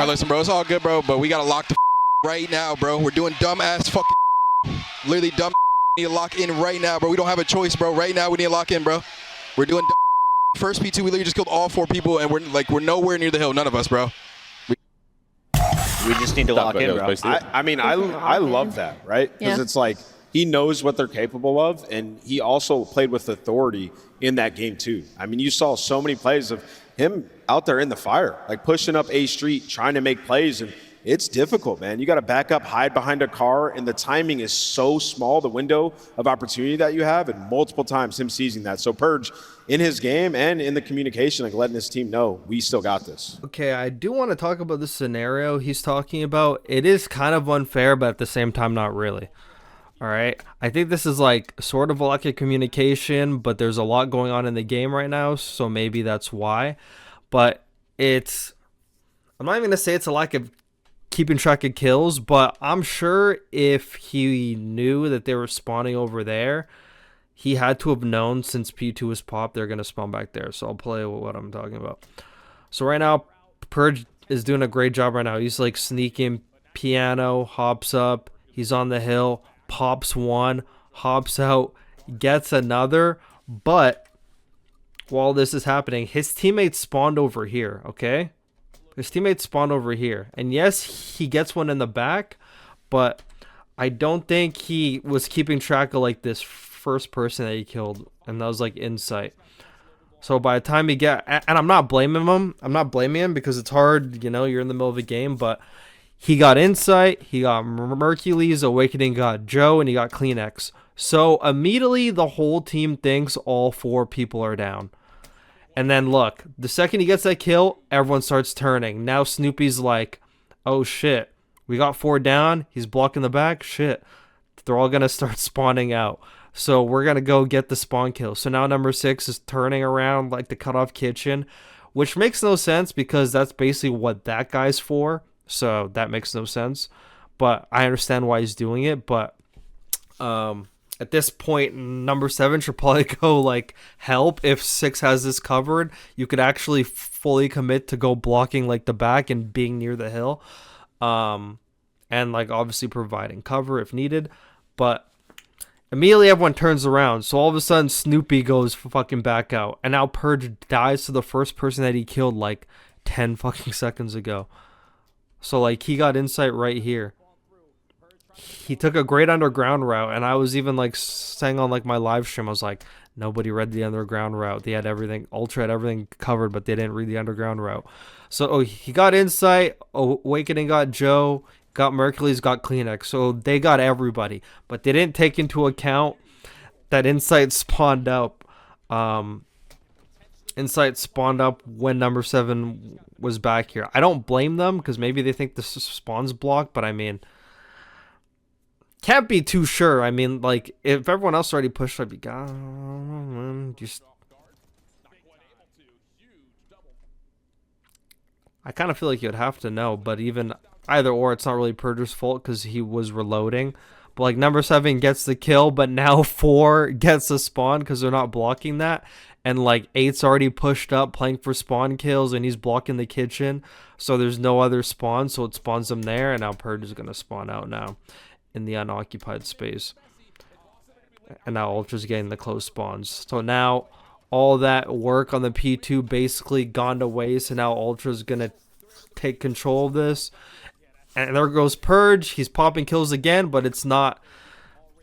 right, listen, bro, it's all good, bro, but we gotta lock the right now, bro. We're doing dumbass fucking literally dumb need to lock in right now, bro. We don't have a choice, bro. Right now, we need to lock in, bro. We're doing first P2. We literally just killed all 4 people, and we're nowhere near the hill. None of us, bro. We just need to lock in, bro. I love that, right? Because it's like he knows what they're capable of, and he also played with authority in that game too. I mean, you saw so many plays of him out there in the fire, like pushing up A Street, trying to make plays, and it's difficult, man. You got to back up, hide behind a car, and the timing is so small, the window of opportunity that you have, and multiple times him seizing that. So Purj, in his game and in the communication, like letting his team know, we still got this. Okay, I do want to talk about this scenario he's talking about. It is kind of unfair, but at the same time, not really. All right, I think this is like sort of a lack of communication, but there's a lot going on in the game right now, so maybe that's why. But I'm not even going to say it's a lack of keeping track of kills, but I'm sure if he knew that they were spawning over there, he had to have known since P2 was popped, they're going to spawn back there. So I'll play what I'm talking about. So right now, Purj is doing a great job right now. He's like sneaking piano, hops up, he's on the hill, pops one, hops out, gets another, but while this is happening, his teammates spawned over here, okay? His teammates spawned over here. And yes, he gets one in the back, but I don't think he was keeping track of like this first person that he killed, and that was like Insight. So by the time he and I'm not blaming him because it's hard, you know, you're in the middle of a game, but he got Insight, he got Mercules, Awakening got Joe, and he got Kleenex. So immediately the whole team thinks all 4 people are down. And then look, the second he gets that kill, everyone starts turning. Now Snoopy's like, oh shit, we got 4 down, he's blocking the back, shit. They're all going to start spawning out. So we're going to go get the spawn kill. So now number 6 is turning around like the cutoff kitchen, which makes no sense because that's basically what that guy's for. So that makes no sense. But I understand why he's doing it. But at this point, number 7 should probably go like help. If 6 has this covered, you could actually fully commit to go blocking like the back and being near the hill. And like obviously providing cover if needed. But immediately everyone turns around. So all of a sudden Snoopy goes fucking back out. And now Purj dies to the first person that he killed like 10 fucking seconds ago. So like he got Insight right here. He took a great underground route, and I was even like saying on like my live stream, I was like, nobody read the underground route. They had everything, Ultra had everything covered, but they didn't read the underground route. So he got Insight, Awakening got Joe, got Mercules, got Kleenex. So they got everybody, but they didn't take into account that Insight spawned up. Insight spawned up when number 7 was back here. I don't blame them because maybe they think the spawn's blocked, but I mean, can't be too sure. I mean, like, if everyone else already pushed, I'd be just. I kind of feel like you'd have to know, but even either or, it's not really Purj's fault because he was reloading. But like number 7 gets the kill, but now 4 gets the spawn because they're not blocking that. And like 8's already pushed up playing for spawn kills, and he's blocking the kitchen. So there's no other spawn, so it spawns them there, and now Purj is going to spawn out now in the unoccupied space. And now Ultra's getting the close spawns. So now all that work on the P2 basically gone to waste, and now Ultra's going to take control of this. And there goes Purj. He's popping kills again, but it's not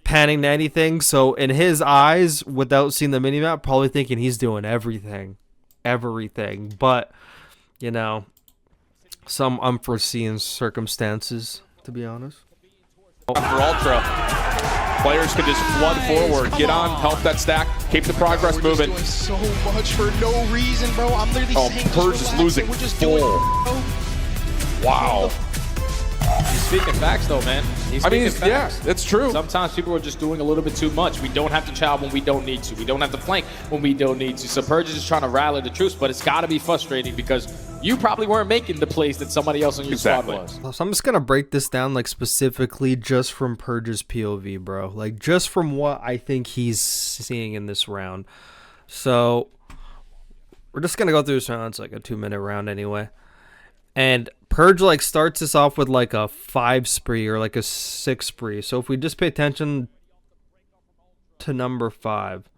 panning to anything. So in his eyes, without seeing the minimap, probably thinking he's doing everything. But, you know, some unforeseen circumstances, to be honest. For Ultra, players can just flood forward, get on, help that stack, keep the progress moving. Doing so much for no reason, bro. I'm literally saying Purj is losing full. Wow. He's speaking facts, though, man. He's speaking facts. Yeah, that's true. Sometimes people are just doing a little bit too much. We don't have to chow when we don't need to. We don't have to flank when we don't need to. So Purj is just trying to rally the troops, but it's got to be frustrating because you probably weren't making the plays that somebody else on your squad was. So I'm just going to break this down, like, specifically just from Purj's POV, bro. Like, just from what I think he's seeing in this round. So we're just going to go through this round. It's like a 2-minute round anyway. And Purj like starts us off with like a 5 spree or like a 6 spree. So if we just pay attention to number 5.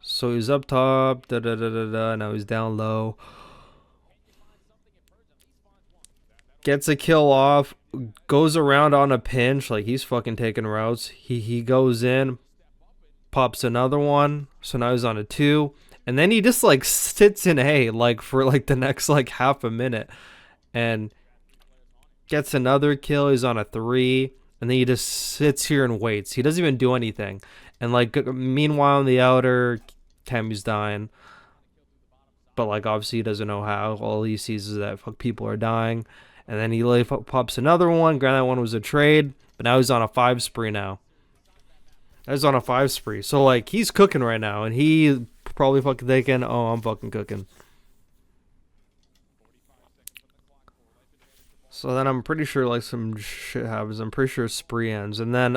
So he's up top, now he's down low. Gets a kill off, goes around on a pinch, like he's fucking taking routes. He goes in, pops another one, so now he's on a 2. And then he just like sits in A like for like the next like half a minute. And gets another kill. He's on a 3, and then he just sits here and waits. He doesn't even do anything. And like meanwhile in the outer, Tammy's dying, but like obviously he doesn't know how. All he sees is that people are dying, and then he like pops another one. Granted, that one was a trade, but now he's on a 5 spree now. He's on a 5 spree, so like he's cooking right now, and he probably fucking thinking, "Oh, I'm fucking cooking." So then I'm pretty sure like some shit happens. I'm pretty sure spree ends. And then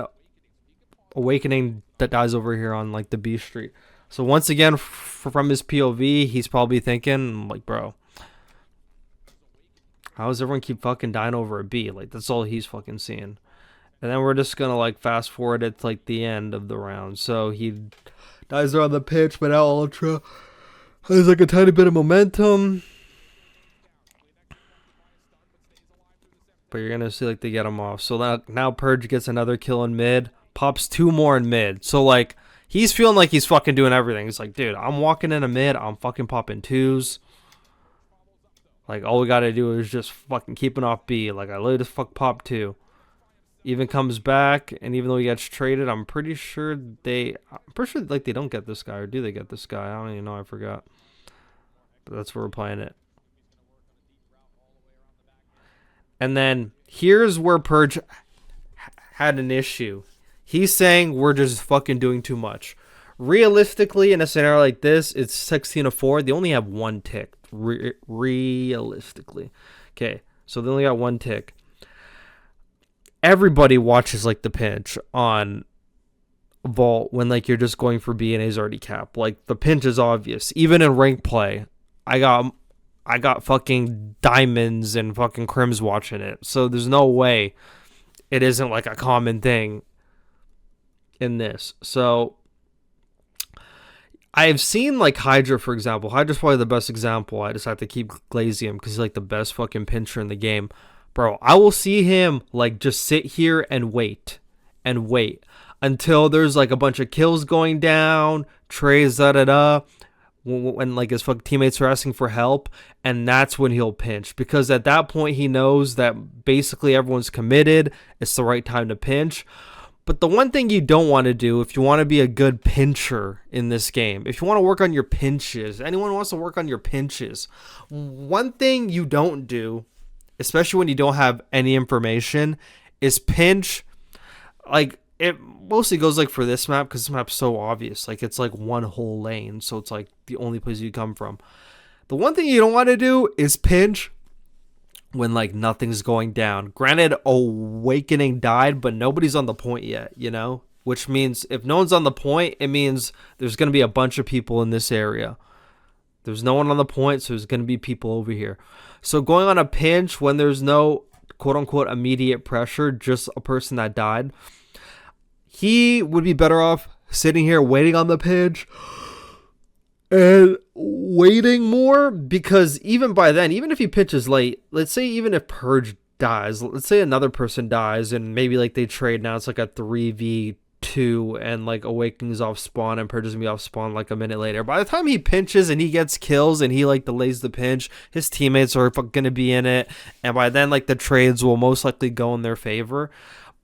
Awakening that dies over here on like the B street. So once again, from his POV, he's probably thinking like, bro, how does everyone keep fucking dying over a B? Like that's all he's fucking seeing. And then we're just gonna like fast forward it to like the end of the round. So he dies around the pitch, but now Ultra has like a tiny bit of momentum. But you're going to see like they get him off. So now Purj gets another kill in mid. Pops 2 more in mid. So like he's feeling like he's fucking doing everything. He's like, dude, I'm walking in a mid. I'm fucking popping 2s. Like all we got to do is just fucking keeping off B. Like I literally just fuck pop 2. Even comes back. And even though he gets traded, I'm pretty sure like they don't get this guy. Or do they get this guy? I don't even know. I forgot. But that's where we're playing it. And then here's where Purj had an issue. He's saying we're just fucking doing too much. Realistically, in a scenario like this, it's 16-4. They only have 1 tick. Realistically. Okay, so they only got 1 tick. Everybody watches like the pinch on Vault when like you're just going for B and A's already capped. Like the pinch is obvious. Even in rank play, I got fucking diamonds and fucking crims watching it. So there's no way it isn't like a common thing in this. So I've seen like Hydra, for example. Hydra's probably the best example. I just have to keep glazing him because he's like the best fucking pincher in the game. Bro, I will see him like just sit here and wait until there's like a bunch of kills going down, trays, when like his fucking teammates are asking for help, and that's when he'll pinch, because at that point he knows that basically everyone's committed. It's the right time to pinch. But the one thing you don't want to do if you want to be a good pincher in this game, if you want to work on your pinches, anyone wants to work on your pinches, one thing you don't do, especially when you don't have any information, is pinch. Like it mostly goes like for this map because this map's so obvious. Like it's like one whole lane, so it's like the only place you come from. The one thing you don't want to do is pinch when like nothing's going down. Granted, Awakening died, but nobody's on the point yet, you know? Which means if no one's on the point, it means there's going to be a bunch of people in this area. There's no one on the point, so there's going to be people over here. So going on a pinch when there's no quote-unquote immediate pressure, just a person that died, he would be better off sitting here waiting on the pinch and waiting more, because even by then, even if he pitches late, let's say even if Purj dies, let's say another person dies and maybe like they trade, now it's like a 3v2 and like Awakening's off spawn and Purj is gonna be off spawn like a minute later. By the time he pinches and he gets kills and he like delays the pinch, his teammates are gonna be in it, and by then like the trades will most likely go in their favor.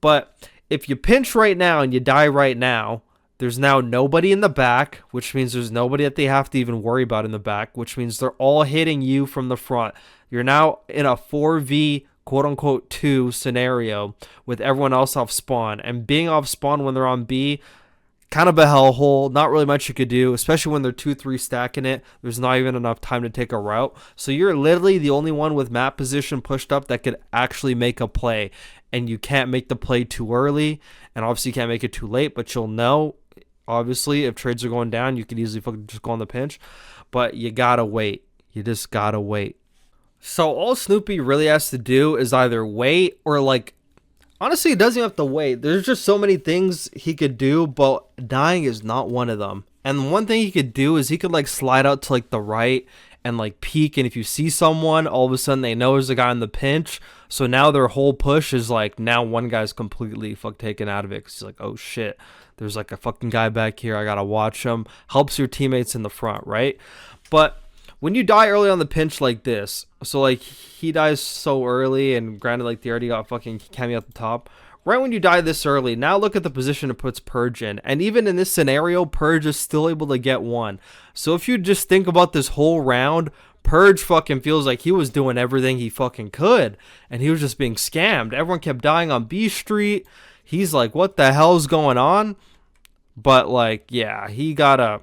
But if you pinch right now and you die right now, there's now nobody in the back, which means there's nobody that they have to even worry about in the back, which means they're all hitting you from the front. You're now in a 4v quote-unquote 2 scenario with everyone else off spawn. And being off spawn when they're on B, kind of a hellhole. Not really much you could do, especially when they're 2-3 stacking it. There's not even enough time to take a route. So you're literally the only one with map position pushed up that could actually make a play. And you can't make the play too early, and obviously you can't make it too late, but you'll know. Obviously, if trades are going down, you could easily fucking just go on the pinch. But you gotta wait. You just gotta wait. So all Snoopy really has to do is either wait or like, honestly, he doesn't even have to wait. There's just so many things he could do, but dying is not one of them. And one thing he could do is he could like slide out to like the right and like peek. And if you see someone, all of a sudden they know there's a guy in the pinch. So now their whole push is like, now one guy's completely taken out of it. 'Cause he's like, oh shit, there's like a fucking guy back here. I gotta watch him. Helps your teammates in the front, right? But when you die early on the pinch like this, so like he dies so early, and granted like they already got fucking Cammy at the top. Right when you die this early, now look at the position it puts Purj in. And even in this scenario, Purj is still able to get one. So if you just think about this whole round, Purj fucking feels like he was doing everything he fucking could. And he was just being scammed. Everyone kept dying on B Street. He's like, what the hell's going on? But like, yeah, he got a...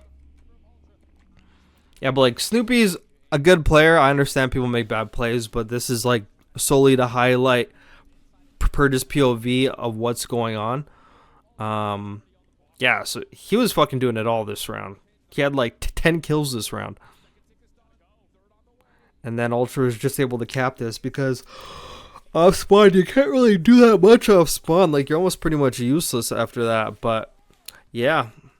Yeah, but like Snoopy's a good player. I understand people make bad plays, but this is like solely to highlight Purj's POV of what's going on. Yeah, so he was fucking doing it all this round. He had like 10 kills this round. And then Ultra was just able to cap this because off spawn, you can't really do that much off spawn. Like, you're almost pretty much useless after that. But yeah,